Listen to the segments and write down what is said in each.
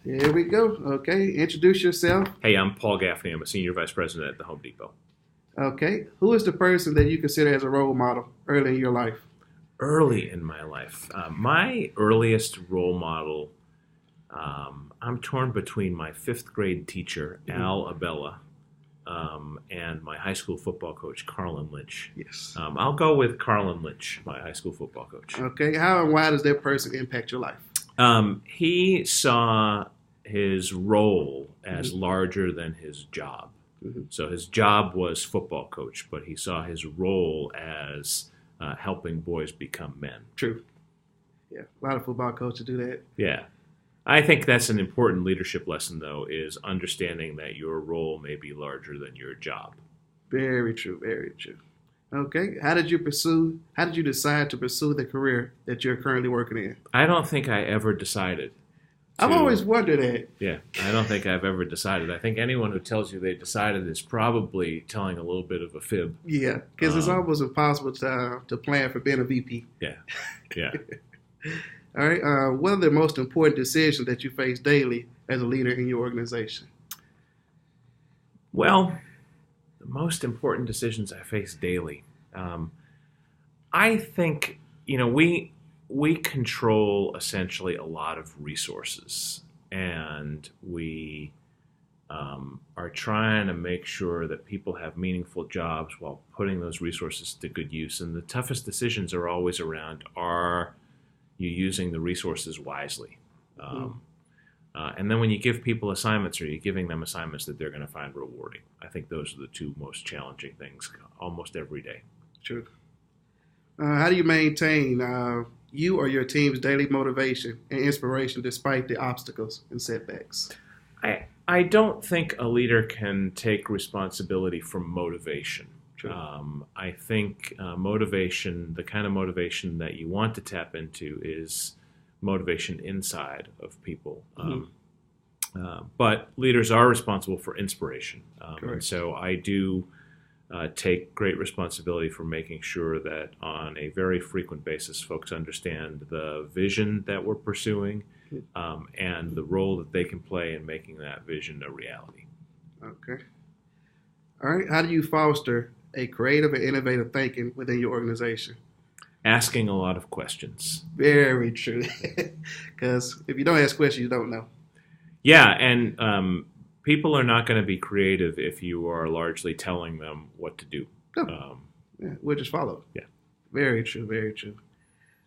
Here we go. Okay, introduce yourself. Hey, I'm Paul Gaffney. I'm a Senior Vice President at the Home Depot. Okay, who is the person that you consider as a role model early in your life? Early in my life, my earliest role model, I'm torn between my fifth grade teacher, Al Abella, and my high school football coach, Carlin Lynch. Yes. I'll go with Carlin Lynch, my high school football coach. Okay, how and why does that person impact your life? He saw his role as larger than his job. So his job was football coach, but he saw his role as helping boys become men. True. Yeah, a lot of football coaches do that. Yeah. I think that's an important leadership lesson, though, is understanding that your role may be larger than your job. Very true, very true. Okay, how did you decide to pursue the career that you're currently working in? I don't think I ever decided. I've always wondered that. Yeah, I don't think I've ever decided. I think anyone who tells you they decided is probably telling a little bit of a fib. Yeah, because it's almost impossible to plan for being a VP. Yeah. All right, what are the most important decisions that you face daily as a leader in your organization? Well, the most important decisions I face daily. I think, we control essentially a lot of resources, and we are trying to make sure that people have meaningful jobs while putting those resources to good use. And the toughest decisions are always around, are you using the resources wisely? And then when you give people assignments, are you giving them assignments that they're going to find rewarding? I think those are the two most challenging things almost every day. True. How do you maintain you or your team's daily motivation and inspiration despite the obstacles and setbacks? I don't think a leader can take responsibility for motivation. True. I think motivation, the kind of motivation that you want to tap into, is motivation inside of people. But leaders are responsible for inspiration. And so I do take great responsibility for making sure that on a very frequent basis, folks understand the vision that we're pursuing and the role that they can play in making that vision a reality. Okay. All right. How do you foster a creative and innovative thinking within your organization? Asking a lot of questions. Very true. Because if you don't ask questions, you don't know. Yeah, and people are not going to be creative if you are largely telling them what to do. No. We'll just follow. Yeah. Very true. Very true.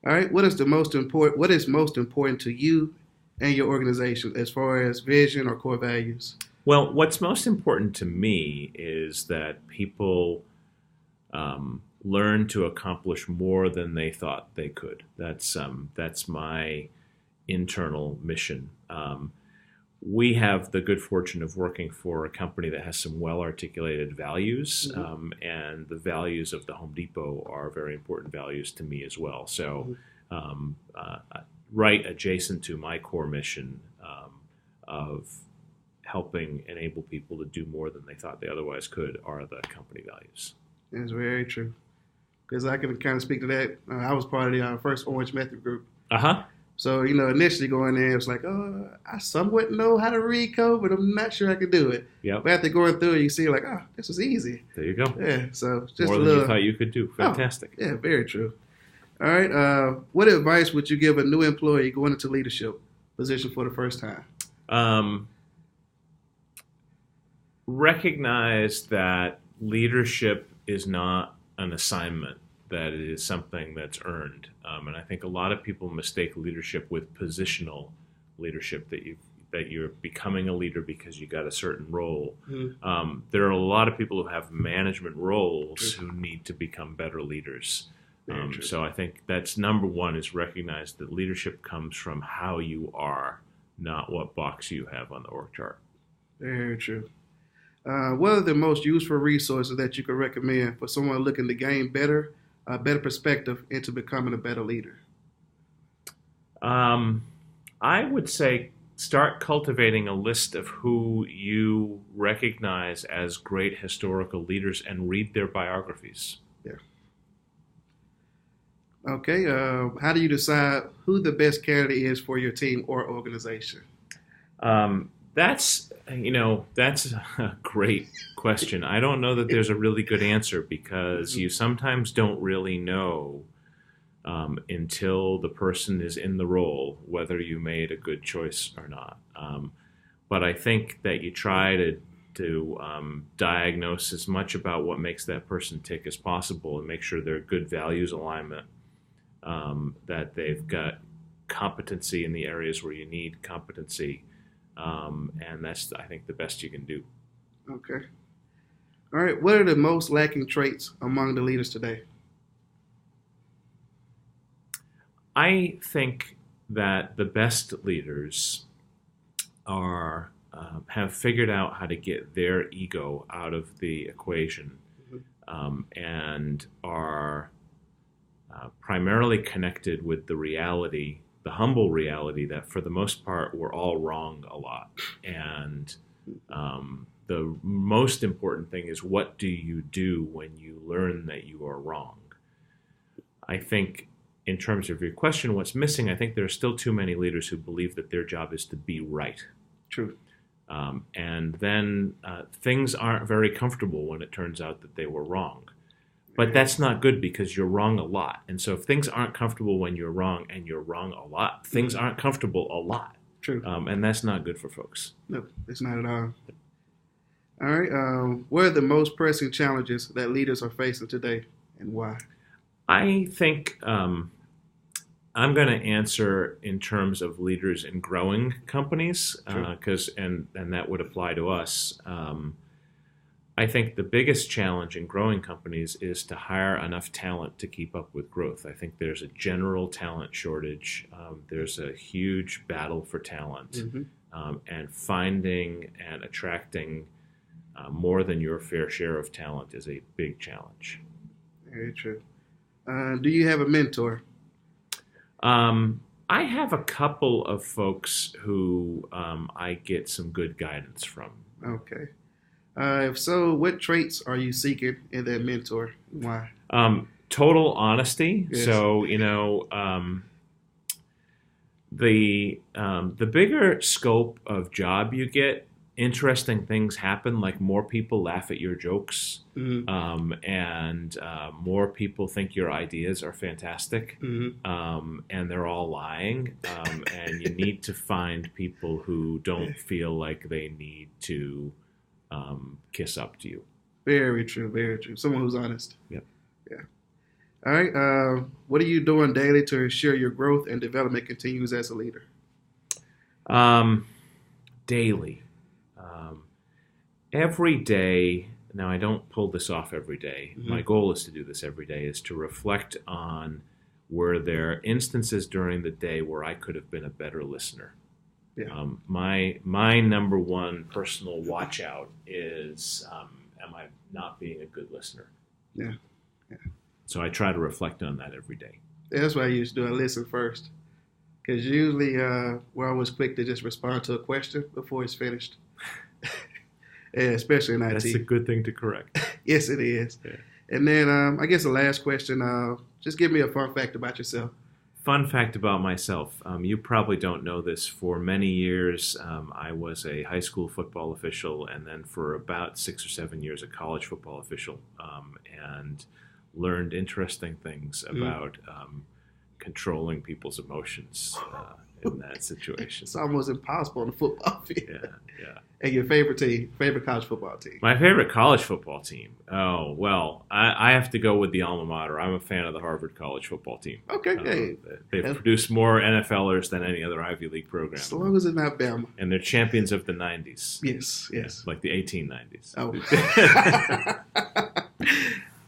All right. What is most important to you and your organization as far as vision or core values? Well, what's most important to me is that people learn to accomplish more than they thought they could. That's my internal mission. We have the good fortune of working for a company that has some well-articulated values, and the values of the Home Depot are very important values to me as well. So right adjacent to my core mission of helping enable people to do more than they thought they otherwise could are the company values. That's very true. Because I can kind of speak to that. I was part of the first Orange Method group. So, initially going there, it was like, I somewhat know how to read code, but I'm not sure I can do it. Yep. But after going through it, you see like, this was easy. There you go. Yeah, so just more than you thought you could do. Fantastic. Yeah, very true. All right. What advice would you give a new employee going into leadership position for the first time? Recognize that leadership is not an assignment, that it is something that's earned. And I think a lot of people mistake leadership with positional leadership, that you're becoming a leader because you got a certain role. There are a lot of people who have management roles who need to become better leaders. So I think that's number one, is recognize that leadership comes from how you are, not what box you have on the org chart. Very true. What are the most useful resources that you could recommend for someone looking to gain a better perspective into becoming a better leader? I would say start cultivating a list of who you recognize as great historical leaders and read their biographies. Yeah. Okay. How do you decide who the best candidate is for your team or organization? That's a great question. I don't know that there's a really good answer because you sometimes don't really know until the person is in the role whether you made a good choice or not. But I think that you try to diagnose as much about what makes that person tick as possible and make sure they're good values alignment, that they've got competency in the areas where you need competency. And that's, I think, the best you can do. Okay. All right. What are the most lacking traits among the leaders today? I think that the best leaders have figured out how to get their ego out of the equation, and are primarily connected with the reality, the humble reality that for the most part we're all wrong a lot. And the most important thing is, what do you do when you learn that you are wrong? I think in terms of your question, what's missing, I think there are still too many leaders who believe that their job is to be right. True. And then things aren't very comfortable when it turns out that they were wrong. But that's not good because you're wrong a lot. And so if things aren't comfortable when you're wrong and you're wrong a lot, things aren't comfortable a lot. True. And that's not good for folks. No, it's not at all. All right. What are the most pressing challenges that leaders are facing today and why? I think I'm going to answer in terms of leaders in growing companies, because and that would apply to us. I think the biggest challenge in growing companies is to hire enough talent to keep up with growth. I think there's a general talent shortage. There's a huge battle for talent, and finding and attracting more than your fair share of talent is a big challenge. Very true. Do you have a mentor? I have a couple of folks who I get some good guidance from. Okay. If so, what traits are you seeking in that mentor? Why? Total honesty. Yes. So, the bigger scope of job you get, interesting things happen, like more people laugh at your jokes, and more people think your ideas are fantastic, and they're all lying, and you need to find people who don't feel like they need to kiss up to you. Very true, very true. Someone who's honest. Yep. Yeah. All right. What are you doing daily to ensure your growth and development continues as a leader? Daily. Every day, now I don't pull this off every day. My goal is to do this every day, is to reflect on were there instances during the day where I could have been a better listener. Yeah. My number one personal watch out is, am I not being a good listener? Yeah. So I try to reflect on that every day. Yeah, that's what I used to do. I listen first. Because usually we're always quick to just respond to a question before it's finished. Yeah, especially in IT. That's a good thing to correct. Yes, it is. Yeah. And then I guess the last question, just give me a fun fact about yourself. Fun fact about myself. You probably don't know this. For many years, I was a high school football official, and then for about 6 or 7 years, a college football official, and learned interesting things about controlling people's emotions in that situation. It's almost impossible on the football field. Yeah. And your favorite college football team? My favorite college football team? Oh, well, I have to go with the alma mater. I'm a fan of the Harvard college football team. Okay, They've produced more NFLers than any other Ivy League program. As long as it's not Bama. And they're champions of the 90s. Yes. Like the 1890s. Oh.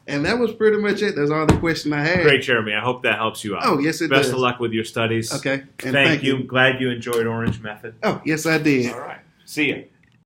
And that was pretty much it. That's all the question I had. Great, Jeremy. I hope that helps you out. Oh, yes, it does. Best of luck with your studies. Okay. And thank you. Glad you enjoyed Orange Method. Oh, yes, I did. All right. See ya.